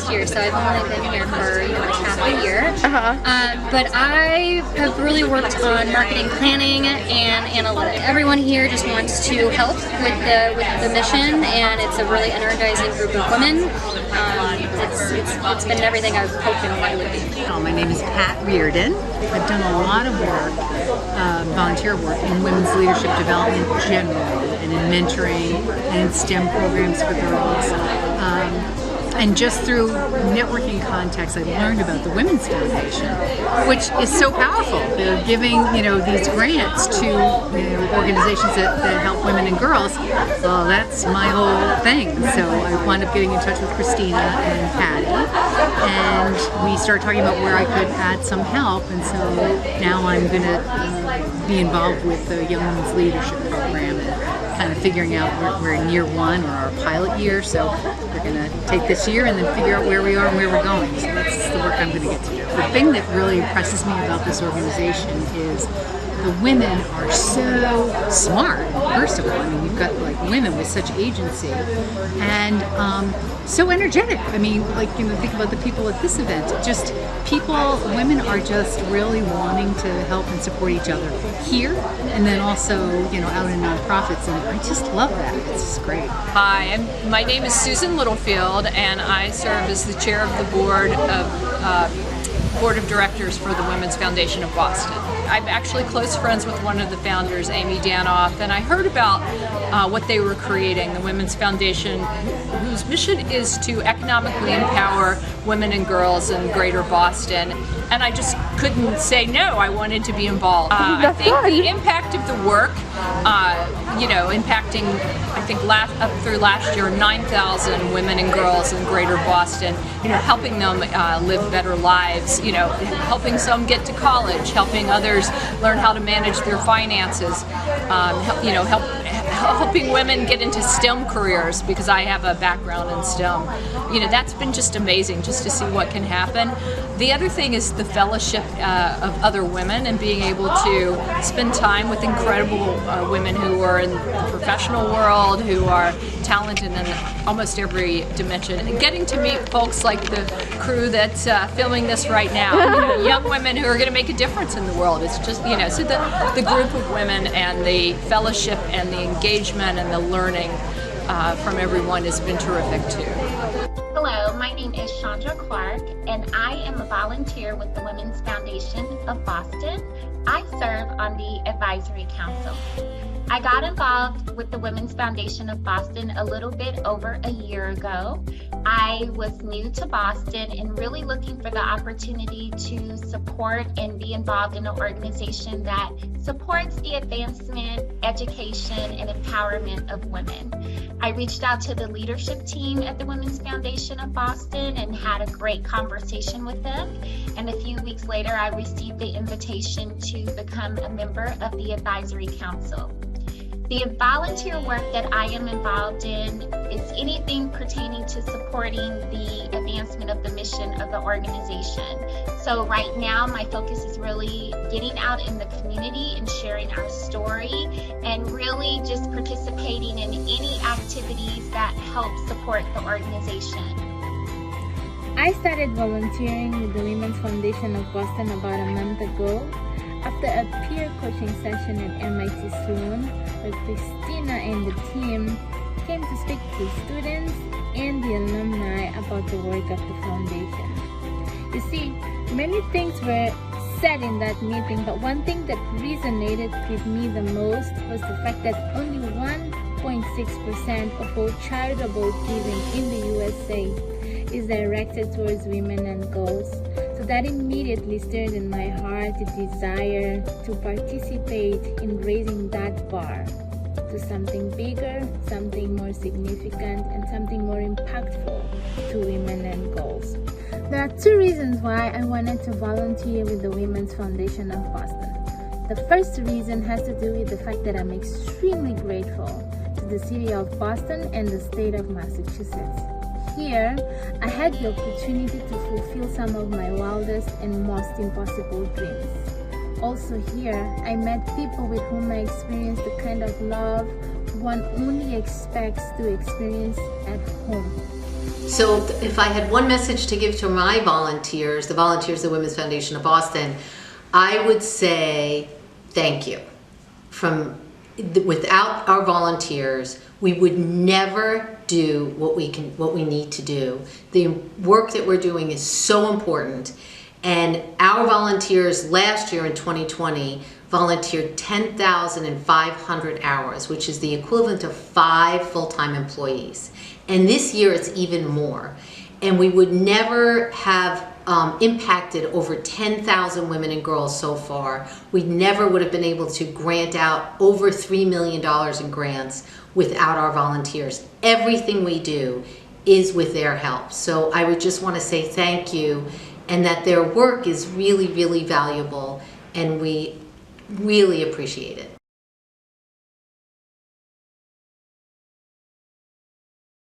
first year, so I've only been here for half a year. But I have really worked on marketing planning and analytics. Everyone here just wants to help with the mission, and it's a really energizing group of women. It's been everything I've hoped and wanted it would be. My name is Pat Reardon. I've done a lot of work, volunteer work, in women's leadership development generally, and in mentoring, and in STEM programs for girls. And just through networking contacts, I've learned about the Women's Foundation, which is so powerful. They're giving, these grants to organizations that help women and girls. Well, that's my whole thing. So I wound up getting in touch with Christina and Patty, and we started talking about where I could add some help. And so now I'm going to be involved with the Young Women's Leadership Program, and kind of figuring out we're in year one, or our pilot year, so we're going to take this year and then figure out where we are and where we're going. So that's the work I'm going to get to do. The thing that really impresses me about this organization is the women are so smart, first of all. I mean, you've got women with such agency, and so energetic. I mean, think about the people at this event. Just women are just really wanting to help and support each other here, and then also, out in nonprofits, and I just love that. It's just great. Hi, my name is Susan Littlefield, and I serve as the chair of the board of directors for the Women's Foundation of Boston. I'm actually close friends with one of the founders, Amy Danoff, and I heard about what they were creating, the Women's Foundation, whose mission is to economically empower women and girls in greater Boston, and I just couldn't say no. I wanted to be involved. I think the impact of the work, impacting, I think up through last year, 9,000 women and girls in greater Boston, helping them live better lives, helping some get to college, helping others learn how to manage their finances, helping women get into STEM careers, because I have a background in STEM. That's been just amazing, just to see what can happen. The other thing is the fellowship of other women, and being able to spend time with incredible women who are in the professional world, who are talented in almost every dimension. And getting to meet folks like the crew that's filming this right now, young women who are going to make a difference in the world. It's just, so the group of women and the fellowship and the engagement and the learning from everyone has been terrific too. Hello, my name is Chandra Clark, and I am a volunteer with the Women's Foundation of Boston. I serve on the Advisory Council. I got involved with the Women's Foundation of Boston a little bit over a year ago. I was new to Boston and really looking for the opportunity to support and be involved in an organization that supports the advancement, education, and empowerment of women. I reached out to the leadership team at the Women's Foundation of Boston and had a great conversation with them. And a few weeks later, I received the invitation to become a member of the Advisory Council. The volunteer work that I am involved in is anything pertaining to supporting the advancement of the mission of the organization. So right now, my focus is really getting out in the community and sharing our story, and really just participating in any activities that help support the organization. I started volunteering with the Women's Foundation of Boston about a month ago. After a peer coaching session at MIT Sloan, where Christina and the team came to speak to students and the alumni about the work of the foundation. You see, many things were said in that meeting, but one thing that resonated with me the most was the fact that only 1.6% of all charitable giving in the USA is directed towards women and girls. So that immediately stirred in my heart the desire to participate in raising that bar to something bigger, something more significant, and something more impactful to women and girls. There are two reasons why I wanted to volunteer with the Women's Foundation of Boston. The first reason has to do with the fact that I'm extremely grateful to the city of Boston and the state of Massachusetts. Here, I had the opportunity to fulfill some of my wildest and most impossible dreams. Also here, I met people with whom I experienced the kind of love one only expects to experience at home. So if I had one message to give to my volunteers, the volunteers of the Women's Foundation of Boston, I would say thank you. Without our volunteers, we would never do what we need to do. The work that we're doing is so important, and our volunteers last year in 2020 volunteered 10,500 hours, which is the equivalent of 5 full-time employees. And this year it's even more. And we would never have impacted over 10,000 women and girls so far. We never would have been able to grant out over $3 million in grants without our volunteers. Everything we do is with their help. So I would just want to say thank you, and that their work is really, really valuable, and we really appreciate it.